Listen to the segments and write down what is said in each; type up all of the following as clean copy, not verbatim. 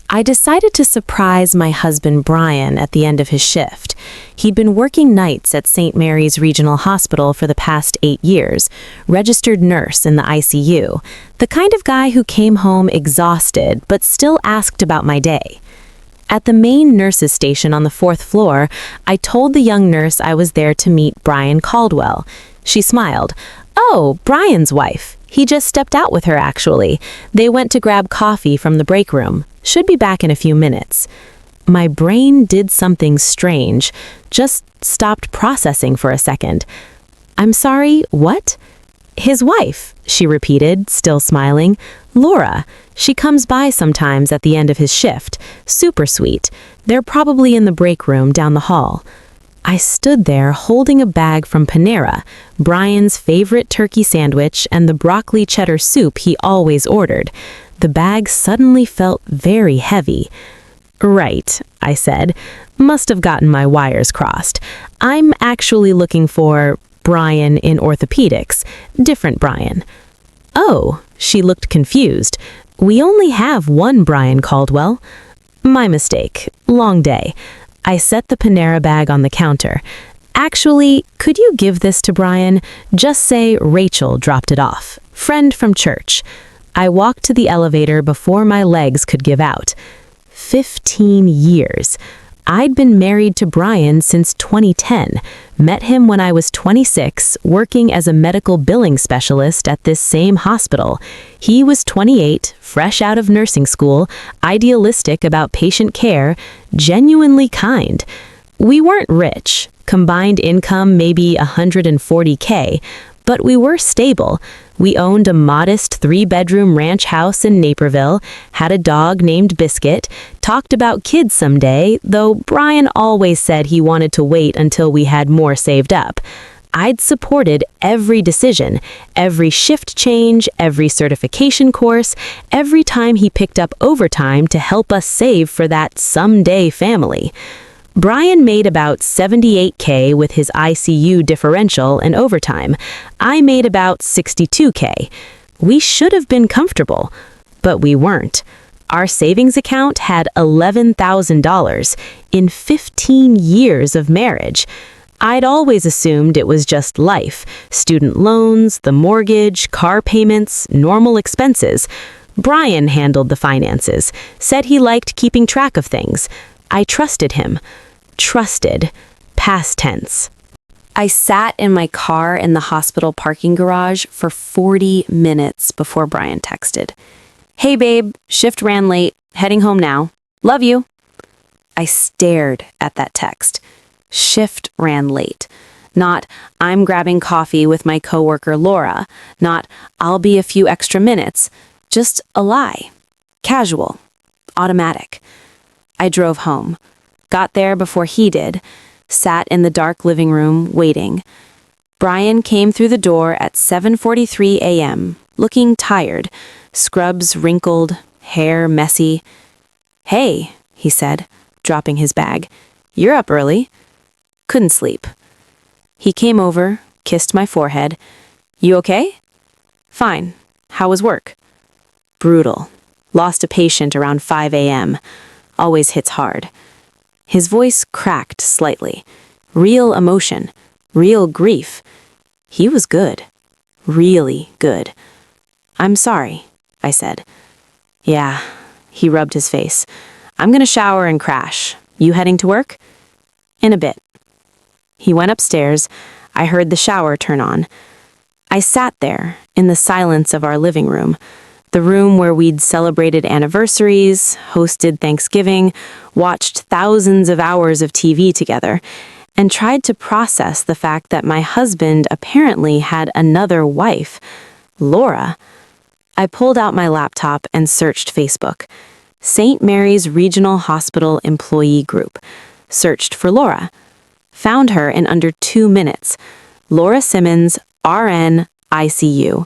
I decided to surprise my husband Brian at the end of his shift. He'd been working nights at St. Mary's Regional Hospital for the past 8 years, registered nurse in the ICU, the kind of guy who came home exhausted but still asked about my day. At the main nurses' station on the 4th floor, I told the young nurse I was there to meet Brian Caldwell. She smiled. "Oh, Brian's wife. He just stepped out with her, actually. They went to grab coffee from the break room. Should be back in a few minutes." My brain did something strange, just stopped processing for a second. "I'm sorry, what?" "His wife," she repeated, still smiling. "Laura. She comes by sometimes at the end of his shift. Super sweet. They're probably in the break room down the hall." I stood there holding a bag from Panera, Brian's favorite turkey sandwich and the broccoli cheddar soup he always ordered. The bag suddenly felt very heavy. "Right," I said. "Must have gotten my wires crossed. I'm actually looking for Brian in orthopedics. Different Brian." "Oh," she looked confused. "We only have one Brian Caldwell." "My mistake. Long day." I set the Panera bag on the counter. "Actually, could you give this to Brian? Just say Rachel dropped it off. Friend from church." I walked to the elevator before my legs could give out. 15 years. I'd been married to Brian since 2010, met him when I was 26, working as a medical billing specialist at this same hospital. He was 28, fresh out of nursing school, idealistic about patient care, genuinely kind. We weren't rich, combined income maybe $140K, but we were stable. We owned a modest 3-bedroom ranch house in Naperville, had a dog named Biscuit, talked about kids someday, though Brian always said he wanted to wait until we had more saved up. I'd supported every decision, every shift change, every certification course, every time he picked up overtime to help us save for that someday family. Brian made about $78K with his ICU differential and overtime. I made about $62K. We should have been comfortable, but we weren't. Our savings account had $11,000 in 15 years of marriage. I'd always assumed it was just life, student loans, the mortgage, car payments, normal expenses. Brian handled the finances, said he liked keeping track of things. I trusted him. Trusted, past tense. I sat in my car in the hospital parking garage for 40 minutes before Brian texted. "Hey babe, shift ran late, heading home now. Love you." I stared at that text. Shift ran late. Not, "I'm grabbing coffee with my coworker Laura." Not, "I'll be a few extra minutes." Just a lie. Casual. Automatic. I drove home. Got there before he did, sat in the dark living room, waiting. Brian came through the door at 7:43 a.m., looking tired, scrubs wrinkled, hair messy. "Hey," he said, dropping his bag. "You're up early." Couldn't sleep. He came over, kissed my forehead. "You okay?" "Fine. How was work?" "Brutal. Lost a patient around 5 a.m. Always hits hard." His voice cracked slightly. Real emotion. Real grief. He was good. Really good. "I'm sorry," I said. "Yeah," he rubbed his face. "I'm gonna shower and crash. You heading to work?" "In a bit." He went upstairs. I heard the shower turn on. I sat there, in the silence of our living room, the room where we'd celebrated anniversaries, hosted Thanksgiving, watched thousands of hours of TV together, and tried to process the fact that my husband apparently had another wife, Laura. I pulled out my laptop and searched Facebook. St. Mary's Regional Hospital Employee Group. Searched for Laura. Found her in under 2 minutes. Laura Simmons, RN, ICU.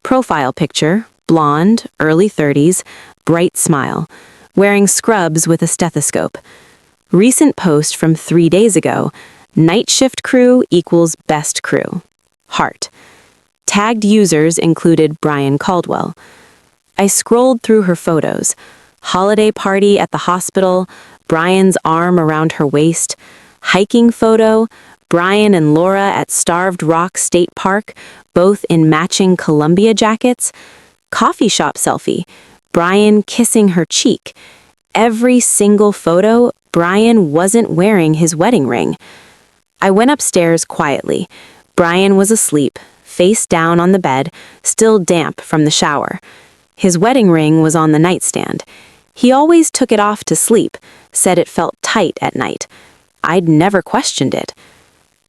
Profile picture, blonde, early 30s, bright smile, wearing scrubs with a stethoscope. Recent post from 3 days ago, night shift crew equals best crew. Heart. Tagged users included Brian Caldwell. I scrolled through her photos. holiday party at the hospital, Brian's arm around her waist, hiking photo, Brian and Laura at Starved Rock State Park, both in matching Columbia jackets, coffee shop selfie, Brian kissing her cheek. Every single photo, Brian wasn't wearing his wedding ring. I went upstairs quietly. Brian was asleep, face down on the bed, still damp from the shower. His wedding ring was on the nightstand. He always took it off to sleep, said it felt tight at night. I'd never questioned it.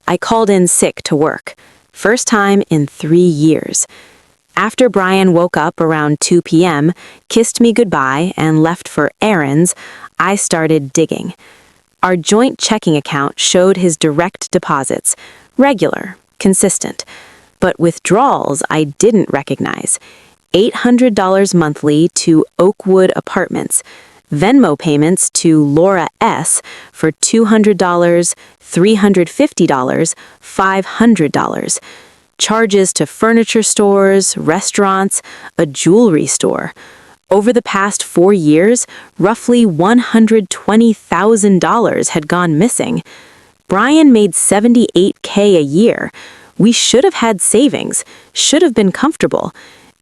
I called in sick to work. First time in 3 years. After Brian woke up around 2 p.m., kissed me goodbye, and left for errands, I started digging. Our joint checking account showed his direct deposits, regular, consistent, but withdrawals I didn't recognize. $800 monthly to Oakwood Apartments, Venmo payments to Laura S. for $200, $350, $500. Charges to furniture stores, restaurants, a jewelry store. Over the past 4 years, roughly $120,000 had gone missing. Brian made $78K a year. We should have had savings, should have been comfortable.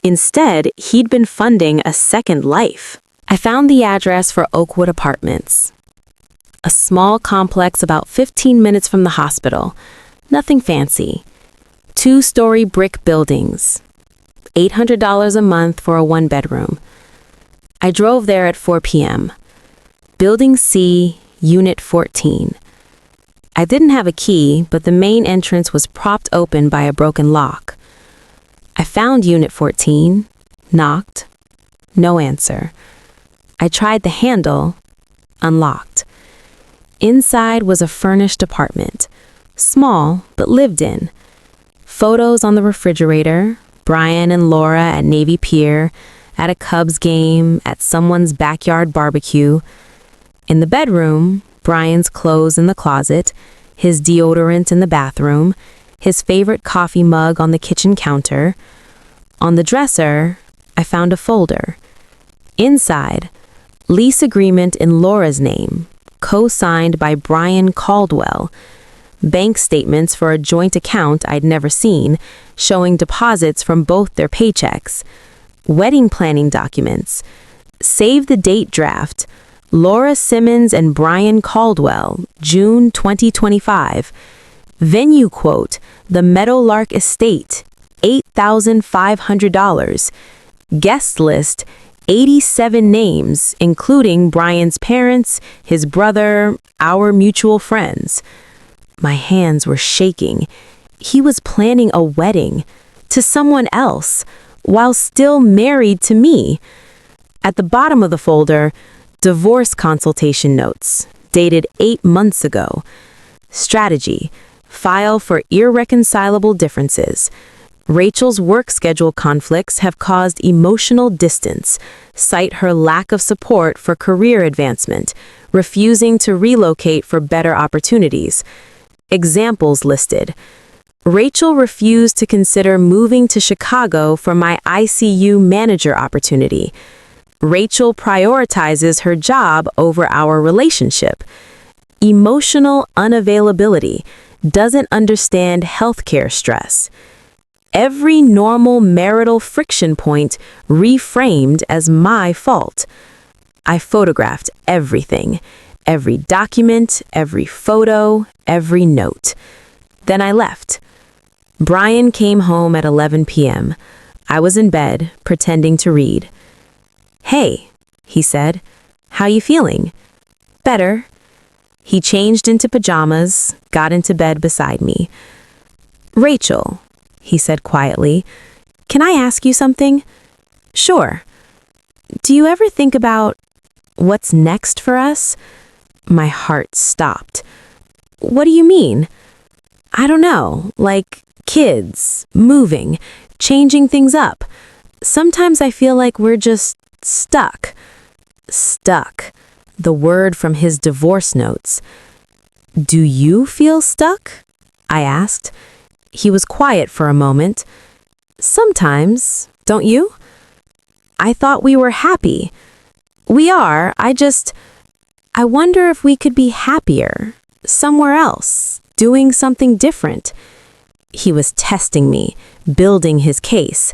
Instead, he'd been funding a second life. I found the address for Oakwood Apartments. A small complex about 15 minutes from the hospital. Nothing fancy. 2-story brick buildings. $800 a month for a 1-bedroom. I drove there at 4 p.m. Building C, Unit 14. I didn't have a key, but the main entrance was propped open by a broken lock. I found Unit 14, knocked, no answer. I tried the handle, unlocked. Inside was a furnished apartment, small but lived in. Photos on the refrigerator, Brian and Laura at Navy Pier, at a Cubs game, at someone's backyard barbecue. In the bedroom, Brian's clothes in the closet, his deodorant in the bathroom, his favorite coffee mug on the kitchen counter. On the dresser, I found a folder. Inside, lease agreement in Laura's name, co-signed by Brian Caldwell. Bank statements for a joint account I'd never seen, showing deposits from both their paychecks. Wedding planning documents. Save the date draft. Laura Simmons and Brian Caldwell, June 2025. Venue quote, the Meadowlark Estate, $8,500. Guest list, 87 names, including Brian's parents, his brother, our mutual friends. My hands were shaking. He was planning a wedding to someone else while still married to me. At the bottom of the folder, divorce consultation notes, dated 8 months ago. Strategy, file for irreconcilable differences. Rachel's work schedule conflicts have caused emotional distance. Cite her lack of support for career advancement, refusing to relocate for better opportunities. Examples listed. Rachel refused to consider moving to Chicago for my ICU manager opportunity. Rachel prioritizes her job over our relationship. Emotional unavailability, doesn't understand healthcare stress. Every normal marital friction point reframed as my fault. I photographed everything, every document, every photo, every note. Then I left. Brian came home at 11 p.m. I was in bed, pretending to read. "Hey," he said, "how you feeling?" "Better." He changed into pajamas, got into bed beside me. "Rachel," he said quietly, "can I ask you something?" "Sure." "Do you ever think about what's next for us?" My heart stopped. "What do you mean?" "I don't know, like kids, moving, changing things up. Sometimes I feel like we're just stuck." Stuck. The word from his divorce notes. "Do you feel stuck?" I asked. He was quiet for a moment. "Sometimes, don't you?" "I thought we were happy." We are. I wonder if we could be happier, somewhere else, doing something different. He was testing me, building his case.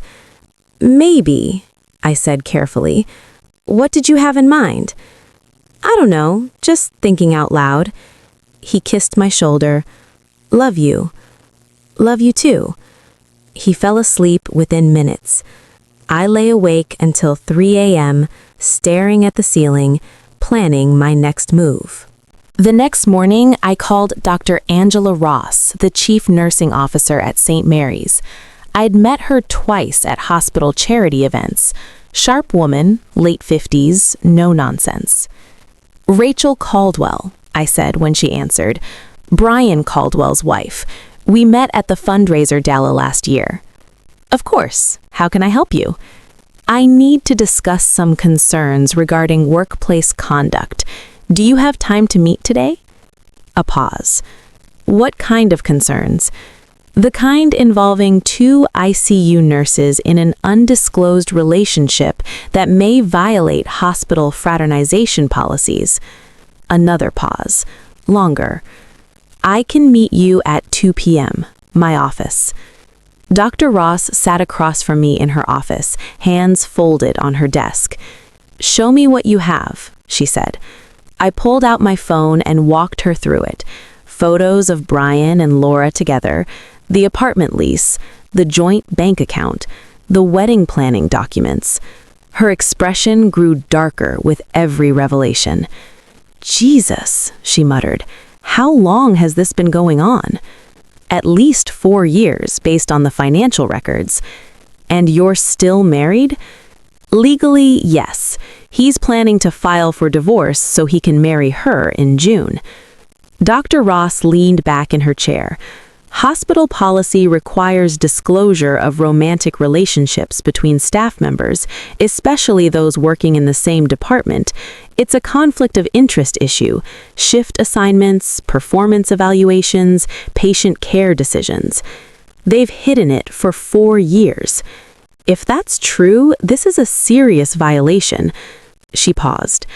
Maybe, I said carefully. What did you have in mind? I don't know, just thinking out loud. He kissed my shoulder. Love you. Love you too. He fell asleep within minutes. I lay awake until 3 a.m., staring at the ceiling, planning my next move. The next morning, I called Dr. Angela Ross, the chief nursing officer at St. Mary's. I'd met her twice at hospital charity events. Sharp woman, late 50s, no nonsense. Rachel Caldwell, I said when she answered. Brian Caldwell's wife. We met at the fundraiser gala last year. Of course. How can I help you? I need to discuss some concerns regarding workplace conduct. Do you have time to meet today? A pause. What kind of concerns? The kind involving 2 ICU nurses in an undisclosed relationship that may violate hospital fraternization policies. Another pause. Longer. I can meet you at 2 p.m., my office. Dr. Ross sat across from me in her office, hands folded on her desk. Show me what you have, she said. I pulled out my phone and walked her through it. Photos of Brian and Laura together, the apartment lease, the joint bank account, the wedding planning documents. Her expression grew darker with every revelation. Jesus, she muttered, how long has this been going on? At least 4 years, based on the financial records. And you're still married? Legally, yes. He's planning to file for divorce so he can marry her in June. Dr. Ross leaned back in her chair. Hospital policy requires disclosure of romantic relationships between staff members, especially those working in the same department. It's a conflict of interest issue. Shift assignments, performance evaluations, patient care decisions. They've hidden it for 4 years. If that's true, this is a serious violation. She paused.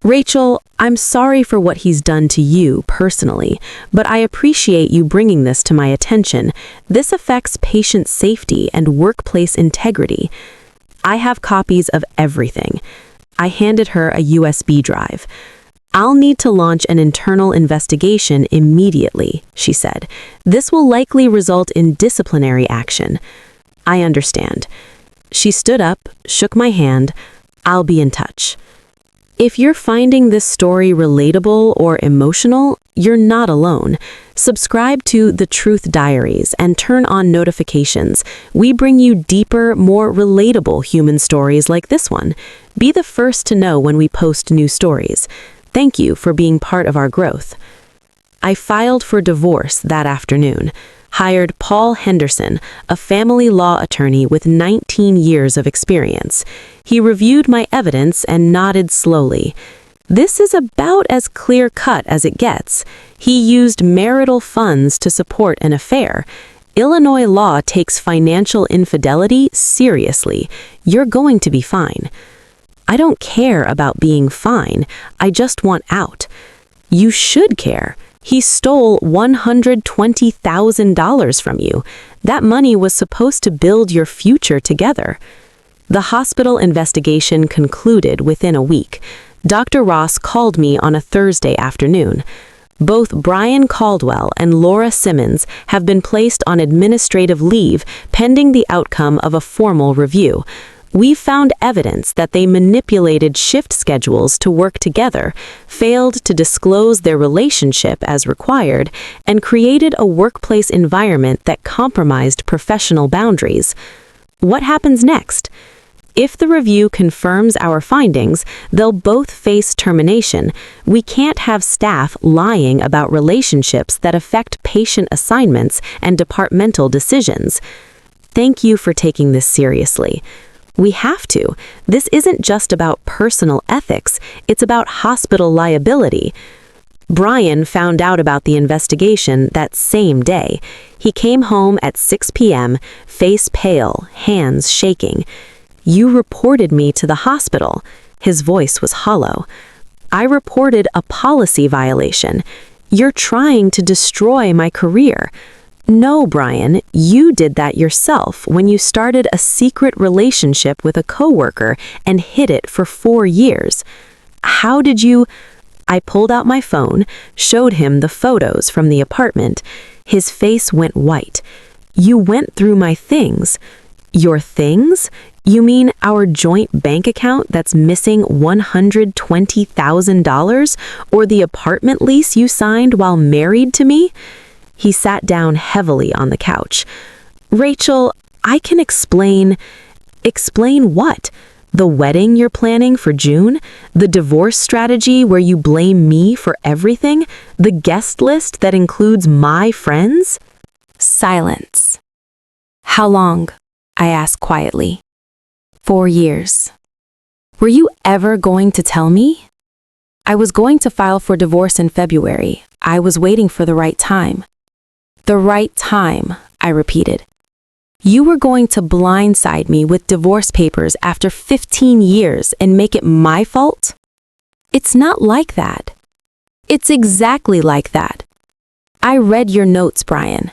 Rachel, I'm sorry for what he's done to you personally, but I appreciate you bringing this to my attention. This affects patient safety and workplace integrity. I have copies of everything. I handed her a USB drive. I'll need to launch an internal investigation immediately, she said. This will likely result in disciplinary action. I understand. She stood up, shook my hand. I'll be in touch. If you're finding this story relatable or emotional, you're not alone. Subscribe to The Truth Diaries and turn on notifications. We bring you deeper, more relatable human stories like this one. Be the first to know when we post new stories. Thank you for being part of our growth. I filed for divorce that afternoon. Hired Paul Henderson, a family law attorney with 19 years of experience. He reviewed my evidence and nodded slowly. This is about as clear-cut as it gets. He used marital funds to support an affair. Illinois law takes financial infidelity seriously. You're going to be fine. I don't care about being fine. I just want out. You should care. He stole $120,000 from you. That money was supposed to build your future together. The hospital investigation concluded within a week. Dr. Ross called me on a Thursday afternoon. Both Brian Caldwell and Laura Simmons have been placed on administrative leave pending the outcome of a formal review. We found evidence that they manipulated shift schedules to work together, failed to disclose their relationship as required, and created a workplace environment that compromised professional boundaries. What happens next? If the review confirms our findings, they'll both face termination. We can't have staff lying about relationships that affect patient assignments and departmental decisions. Thank you for taking this seriously. We have to. This isn't just about personal ethics, it's about hospital liability. Brian found out about the investigation that same day. He came home at 6 p.m., face pale, hands shaking. You reported me to the hospital. His voice was hollow. "I reported a policy violation. You're trying to destroy my career." "No, Brian, you did that yourself when you started a secret relationship with a coworker and hid it for 4 years. How did you—" I pulled out my phone, showed him the photos from the apartment. His face went white. "You went through my things." "Your things? You mean our joint bank account that's missing $120,000? Or the apartment lease you signed while married to me?" He sat down heavily on the couch. "Rachel, I can explain." "Explain what? The wedding you're planning for June? The divorce strategy where you blame me for everything? The guest list that includes my friends?" Silence. "How long?" I asked quietly. 4 years. "Were you ever going to tell me?" "I was going to file for divorce in February. I was waiting for the right time." "The right time," I repeated. "You were going to blindside me with divorce papers after 15 years and make it my fault?" "It's not like that." "It's exactly like that. I read your notes, Brian.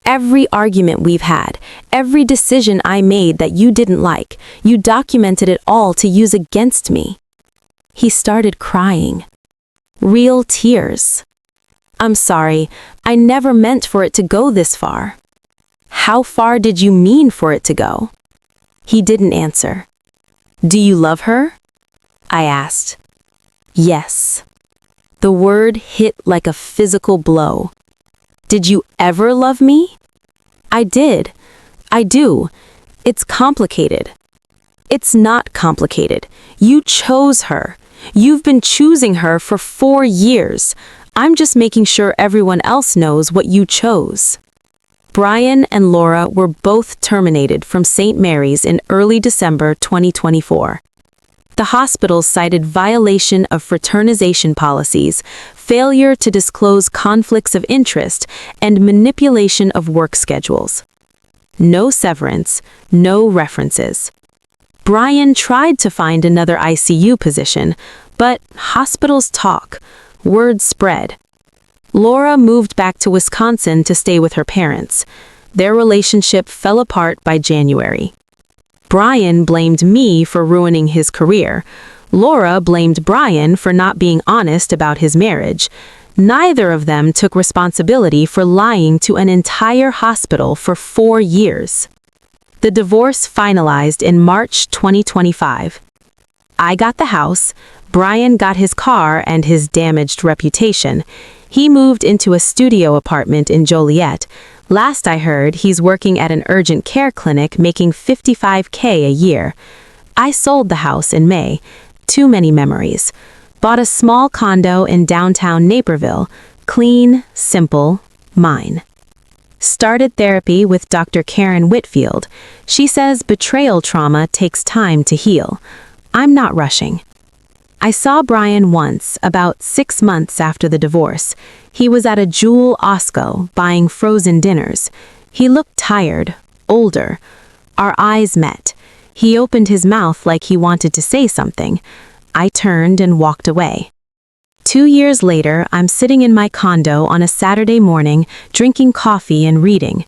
Every argument we've had, every decision I made that you didn't like, you documented it all to use against me." He started crying. Real tears. "I'm sorry, I never meant for it to go this far." "How far did you mean for it to go?" He didn't answer. "Do you love her?" I asked. "Yes." The word hit like a physical blow. "Did you ever love me?" "I did. I do. It's complicated." "It's not complicated. You chose her. You've been choosing her for 4 years. I'm just making sure everyone else knows what you chose." Brian and Laura were both terminated from St. Mary's in early December 2024. The hospital cited violation of fraternization policies, failure to disclose conflicts of interest, and manipulation of work schedules. No severance, no references. Brian tried to find another ICU position, but hospitals talk. Word spread. Laura moved back to Wisconsin to stay with her parents. Their relationship fell apart by January. Brian blamed me for ruining his career. Laura blamed Brian for not being honest about his marriage. Neither of them took responsibility for lying to an entire hospital for 4 years. The divorce finalized in March 2025. I got the house, Brian got his car and his damaged reputation. He moved into a studio apartment in Joliet. Last I heard, he's working at an urgent care clinic making $55K a year. I sold the house in May. Too many memories. Bought a small condo in downtown Naperville. Clean, simple, mine. Started therapy with Dr. Karen Whitfield. She says betrayal trauma takes time to heal. I'm not rushing. I saw Brian once, about 6 months after the divorce. He was at a Jewel Osco buying frozen dinners. He looked tired, older. Our eyes met. He opened his mouth like he wanted to say something. I turned and walked away. 2 years later, I'm sitting in my condo on a Saturday morning, drinking coffee and reading.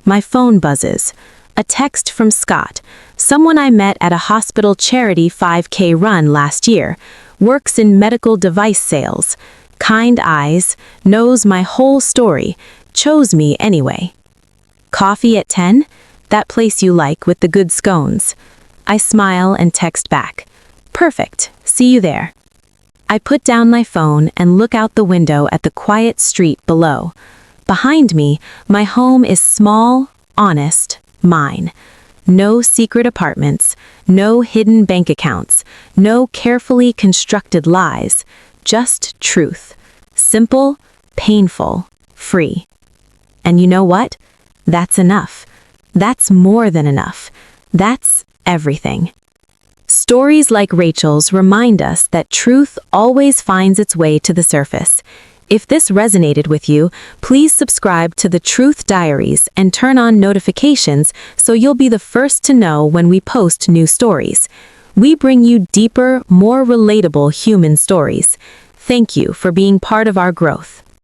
My phone buzzes. A text from Scott, someone I met at a hospital charity 5K run last year, works in medical device sales, kind eyes, knows my whole story, chose me anyway. Coffee at 10? That place you like with the good scones. I smile and text back. Perfect, see you there. I put down my phone and look out the window at the quiet street below. Behind me, my home is small, honest, mine. No secret apartments, no hidden bank accounts, no carefully constructed lies, just truth. Simple, painful, free. And you know what? That's enough. That's more than enough. That's everything. Stories like Rachel's remind us that truth always finds its way to the surface. If this resonated with you, please subscribe to the Truth Diaries and turn on notifications so you'll be the first to know when we post new stories. We bring you deeper, more relatable human stories. Thank you for being part of our growth.